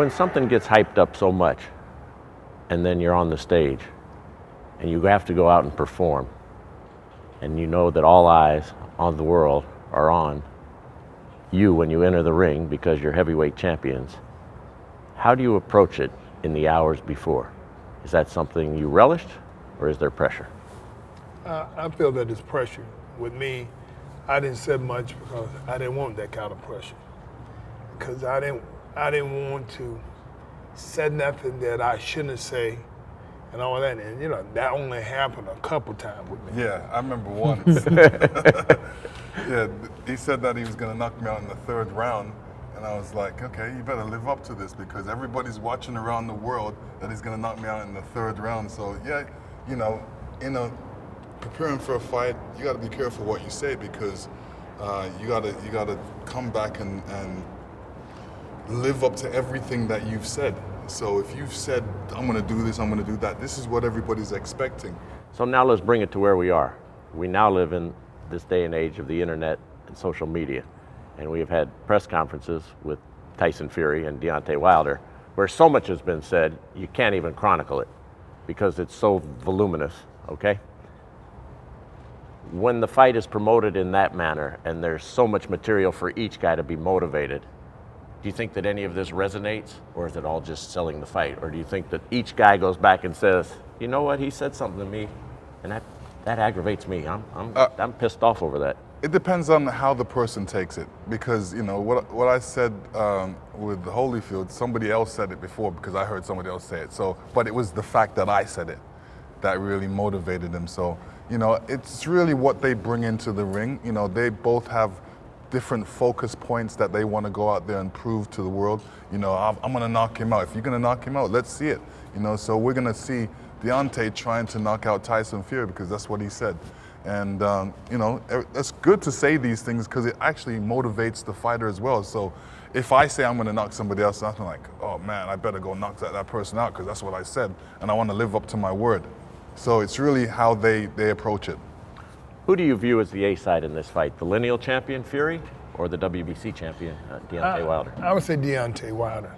When something gets hyped up so much, and then you're on the stage, and you have to go out and perform, and you know that all eyes on the world are on you when you enter the ring because you're heavyweight champions, how do you approach it in the hours before? Is that something you relished, or is there pressure? I feel that it's pressure. With me, I didn't say much because I didn't want that kind of pressure. Because I didn't want to say nothing that I shouldn't say and all that. And you know, that only happened a couple times with me. Yeah, I remember once. Yeah, he said that he was gonna knock me out in the third round. And I was like, okay, you better live up to this because everybody's watching around the world that he's gonna knock me out in the third round. So yeah, you know, preparing for a fight, you gotta be careful what you say because you gotta come back and live up to everything that you've said. So if you've said, I'm gonna do this, I'm gonna do that, this is what everybody's expecting. So now let's bring it to where we are. We now live in this day and age of the internet and social media. And we have had press conferences with Tyson Fury and Deontay Wilder where so much has been said, you can't even chronicle it because it's so voluminous, okay? When the fight is promoted in that manner and there's so much material for each guy to be motivated, do you think that any of this resonates, or is it all just selling the fight? Or do you think that each guy goes back and says, you know what, he said something to me and that aggravates me. I'm pissed off over that. It depends on how the person takes it, because you know what I said with Holyfield, somebody else said it before because I heard somebody else say it. So, but it was the fact that I said it that really motivated them. So, you know, it's really what they bring into the ring. You know, they both have different focus points that they want to go out there and prove to the world. You know, I'm gonna knock him out. If you're gonna knock him out, let's see it. You know, so we're gonna see Deontay trying to knock out Tyson Fury because that's what he said. And, you know, it's good to say these things because it actually motivates the fighter as well. So if I say I'm going to knock somebody else out, I'm like, oh man, I better go knock that person out because that's what I said. And I want to live up to my word. So it's really how they approach it. Who do you view as the A side in this fight? The lineal champion Fury or the WBC champion Deontay Wilder? I would say Deontay Wilder.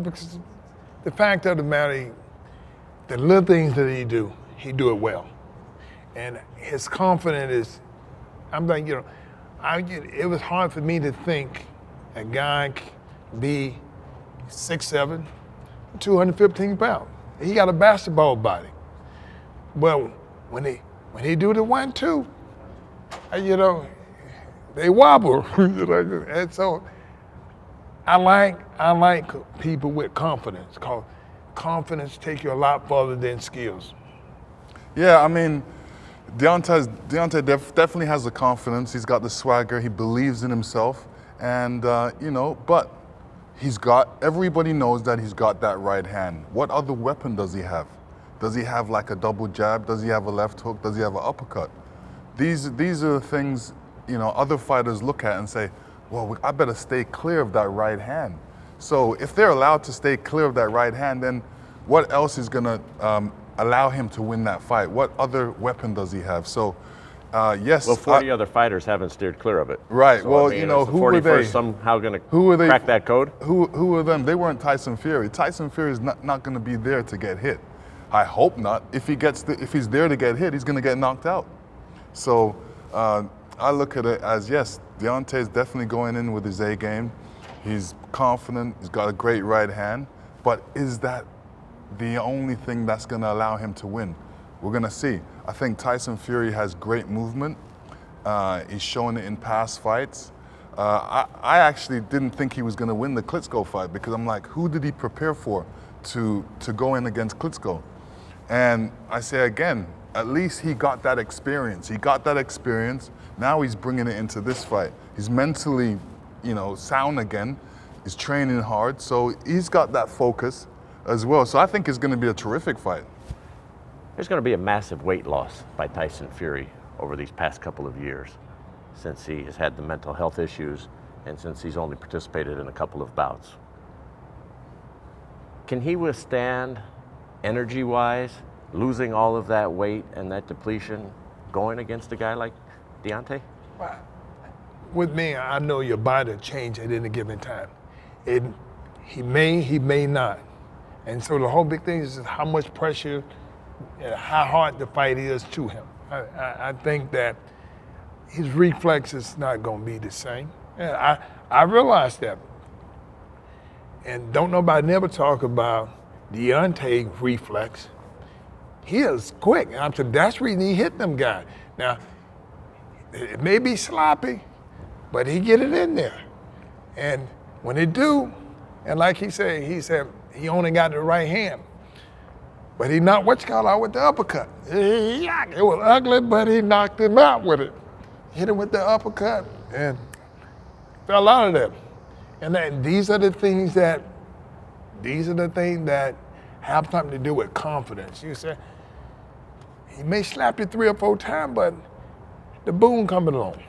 Because the fact of the matter, the little things that he do it well. And his confidence is, I'm like, you know, it was hard for me to think a guy be 6'7", 215 pounds. He got a basketball body. Well, when he do the 1-2, you know, they wobble. And so I like people with confidence, because confidence take you a lot further than skills. Yeah, I mean, Deontay definitely has the confidence. He's got the swagger. He believes in himself, and you know. But everybody knows that he's got that right hand. What other weapon does he have? Does he have like a double jab? Does he have a left hook? Does he have an uppercut? These are the things, you know, other fighters look at and say, well, I better stay clear of that right hand. So if they're allowed to stay clear of that right hand, then what else is gonna allow him to win that fight? What other weapon does he have? So, yes. Well, 40 other fighters haven't steered clear of it. Right. So, well, I mean, you know, the who were they? Somehow going to crack that code? Who were them? They weren't Tyson Fury. Tyson Fury is not going to be there to get hit. I hope not. If he's there to get hit, he's going to get knocked out. So I look at it as, yes, Deontay is definitely going in with his A game. He's confident. He's got a great right hand. But is that the only thing that's going to allow him to win? We're going to see. I think Tyson Fury has great movement. He's shown it in past fights. I actually didn't think he was going to win the Klitschko fight because I'm like, who did he prepare for to go in against Klitschko? And I say again, at least he got that experience. He got that experience. Now he's bringing it into this fight. He's mentally, you know, sound again. He's training hard, so he's got that focus as well. So I think it's going to be a terrific fight. There's going to be a massive weight loss by Tyson Fury over these past couple of years, since he has had the mental health issues and since he's only participated in a couple of bouts. Can he withstand, energy-wise, losing all of that weight and that depletion going against a guy like Deontay? With me, I know your body will change at any given time. He may not. And so the whole big thing is how much pressure and how hard the fight is to him. I think that his reflex is not going to be the same. And I realize that. And don't nobody never talk about Deontay reflex. He is quick. And I'm saying that's the reason he hit them guys. Now, it may be sloppy, but he get it in there. And when he do, and like he said he only got the right hand. But he knocked out with the uppercut. It was ugly, but he knocked him out with it. Hit him with the uppercut and fell out of there. And these are the things that have something to do with confidence. You say, he may slap you 3 or 4 times, but the boom coming along.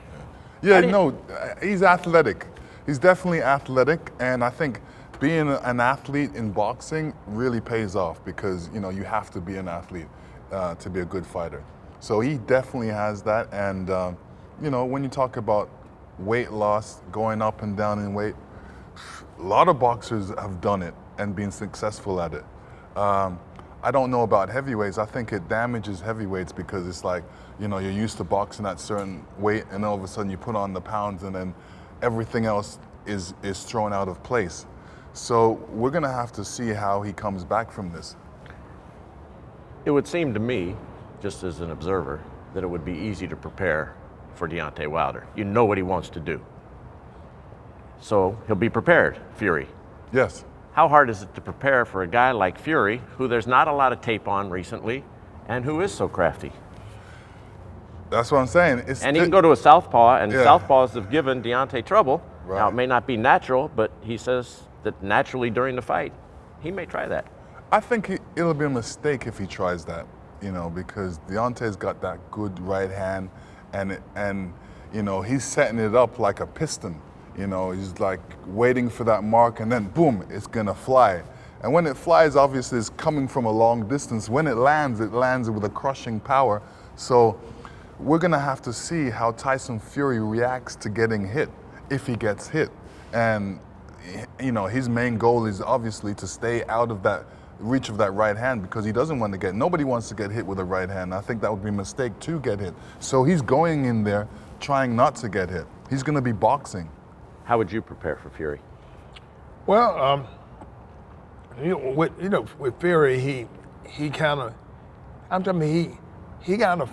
Yeah, no, he's athletic. He's definitely athletic, and I think being an athlete in boxing really pays off because, you know, you have to be an athlete to be a good fighter. So he definitely has that, and, you know, when you talk about weight loss, going up and down in weight, a lot of boxers have done it and been successful at it. I don't know about heavyweights. I think it damages heavyweights because it's like, you know, you're used to boxing at certain weight and all of a sudden you put on the pounds and then everything else is thrown out of place. So we're gonna have to see how he comes back from this. It would seem to me, just as an observer, that it would be easy to prepare for Deontay Wilder. You know what he wants to do. So he'll be prepared, Fury. Yes. How hard is it to prepare for a guy like Fury, who there's not a lot of tape on recently, and who is so crafty? That's what I'm saying. And he can go to a southpaw, and Yeah. southpaws have given Deontay trouble. Right. Now, it may not be natural, but he says that naturally during the fight, he may try that. I think it'll be a mistake if he tries that, you know, because Deontay's got that good right hand, and you know, he's setting it up like a piston. You know, he's like waiting for that mark, and then boom, it's gonna fly. And when it flies, obviously, it's coming from a long distance. When it lands with a crushing power. So we're gonna have to see how Tyson Fury reacts to getting hit, if he gets hit. And you know, his main goal is obviously to stay out of that reach of that right hand because he doesn't want to nobody wants to get hit with a right hand. I think that would be a mistake to get hit. So he's going in there trying not to get hit. He's gonna be boxing. How would you prepare for Fury? Well, with Fury, he kind of, I'm telling you, he got a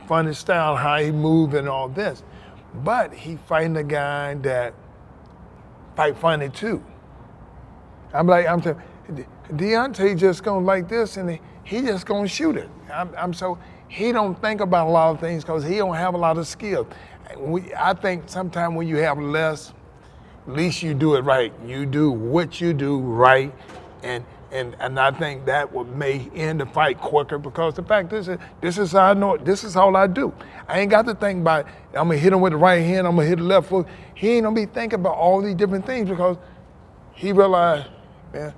funny style how he move and all this, but he fighting a guy that fight funny too. I'm telling Deontay just going like this and he just gonna shoot it. So he don't think about a lot of things because he don't have a lot of skill. I think sometimes when you have less, at least you do it right. You do what you do right, and I think that may end the fight quicker because the fact is, this is how I know it. This is all I do. I ain't got to think about I'm gonna hit him with the right hand. I'm gonna hit the left foot. He ain't gonna be thinking about all these different things because he realized, man,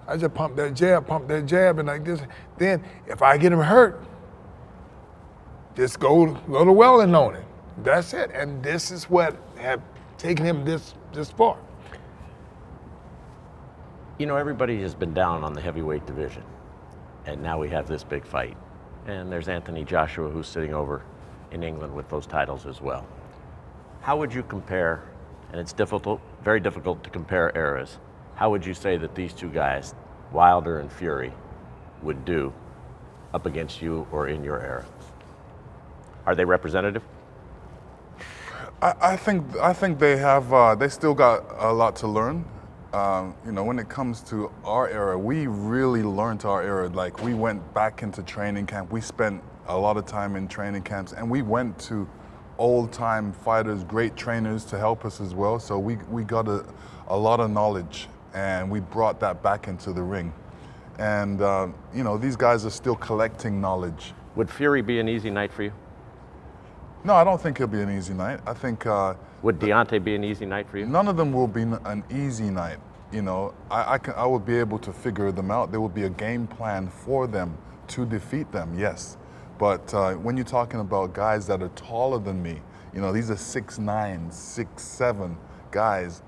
I just pump that jab, and like this. Then if I get him hurt, just go to Welling on it. That's it. And this is what have taken him this far. You know, everybody has been down on the heavyweight division, and now we have this big fight. And there's Anthony Joshua, who's sitting over in England with those titles as well. How would you compare, and it's difficult, very difficult to compare eras, how would you say that these two guys, Wilder and Fury, would do up against you or in your era? Are they representative? I think they have. They still got a lot to learn. You know, when it comes to our era, we really learned our era. Like we went back into training camp. We spent a lot of time in training camps, and we went to old-time fighters, great trainers to help us as well. So we got a lot of knowledge, and we brought that back into the ring. And you know, these guys are still collecting knowledge. Would Fury be an easy night for you? No, I don't think it'll be an easy night. I think. Would Deontay be an easy night for you? None of them will be an easy night. You know, I will be able to figure them out. There will be a game plan for them to defeat them, yes. But when you're talking about guys that are taller than me, you know, these are 6'9", 6'7" guys.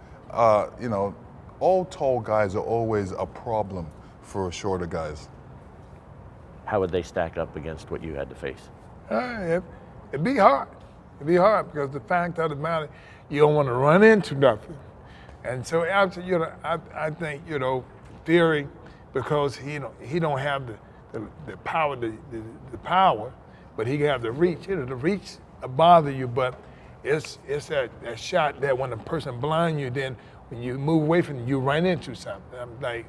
You know, all tall guys are always a problem for shorter guys. How would they stack up against what you had to face? It'd be hard. It'd be hard because the fact of the matter, you don't want to run into nothing. And so, after, I think, Fury, because he don't have the power, the power, but he have the reach. The reach will bother you, but it's that shot that when a person blind you, then when you move away from it, you run into something. I'm like,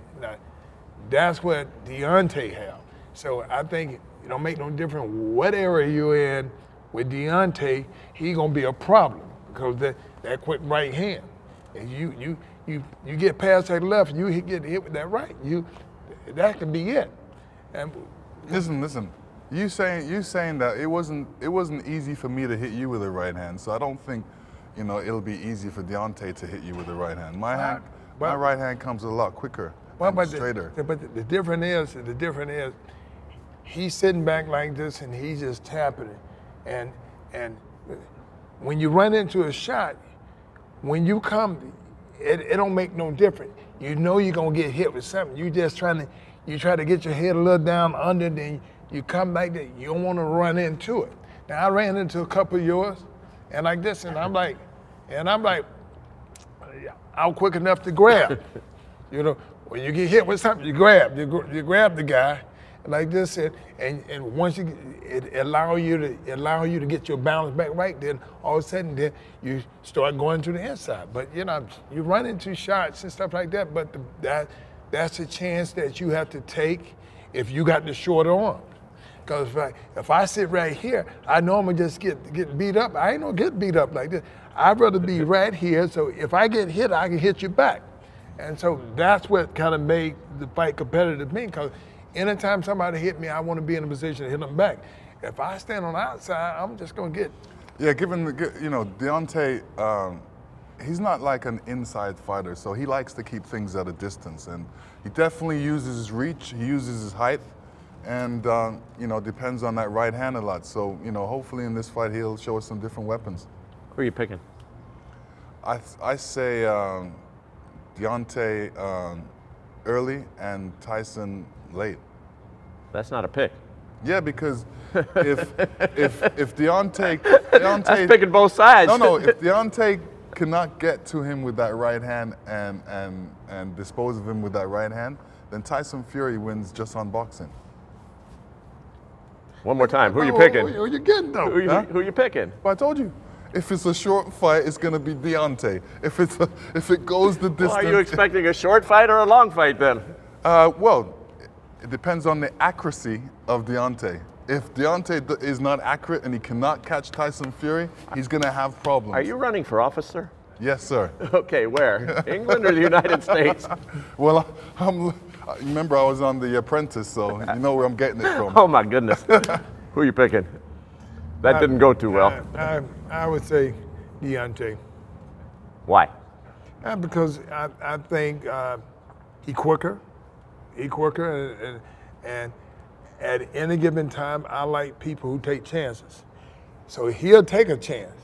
that's what Deontay have. So I think it don't make no difference what area you're in. With Deontay, he gonna be a problem because that quick right hand. And you get past that left, you get hit with that right. That could be it. And Listen. You saying that it wasn't easy for me to hit you with a right hand, so I don't think, it'll be easy for Deontay to hit you with the right hand. My right hand comes a lot quicker and straighter. But the difference is, he's sitting back like this and he's just tapping it. And when you run into a shot, when you come, it don't make no difference. You know you're gonna get hit with something. You try to get your head a little down under, then you come like that. You don't want to run into it. Now I ran into a couple of yours, and like this, and I'm like, I'm quick enough to grab. When you get hit with something, you grab the guy. Like this, and once it allow you to get your balance back right, then all of a sudden then you start going to the inside. But you run into shots and stuff like that. But that's a chance that you have to take if you got the shorter arms. Because if I sit right here, I know I'm gonna just get beat up. I ain't gonna get beat up like this. I'd rather be right here. So if I get hit, I can hit you back. And so that's what kind of made the fight competitive to me. Because anytime somebody hit me, I want to be in a position to hit them back. If I stand on the outside, I'm just going to get. Yeah, Deontay, he's not like an inside fighter, so he likes to keep things at a distance. And he definitely uses his reach, he uses his height, and, depends on that right hand a lot. So, hopefully in this fight, he'll show us some different weapons. Who are you picking? I say Deontay early and Tyson late. That's not a pick. Yeah, because if Deontay That's picking both sides. No, if Deontay cannot get to him with that right hand and dispose of him with that right hand, then Tyson Fury wins just on boxing. One more time. Who are you picking? Who you getting though? Who are you picking? But I told you, if it's a short fight, it's going to be Deontay. If it goes the distance. Well, are you expecting a short fight or a long fight then? Well, it depends on the accuracy of Deontay. If Deontay is not accurate and he cannot catch Tyson Fury, he's going to have problems. Are you running for office, sir? Yes, sir. Okay, where? England or the United States? Well, remember I was on The Apprentice, so you know where I'm getting it from. Oh my goodness. Who are you picking? That didn't go too well. I would say Deontay. Why? Because I think he's quicker. And at any given time, I like people who take chances. So he'll take a chance.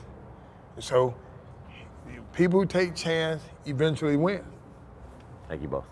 So people who take chance eventually win. Thank you both.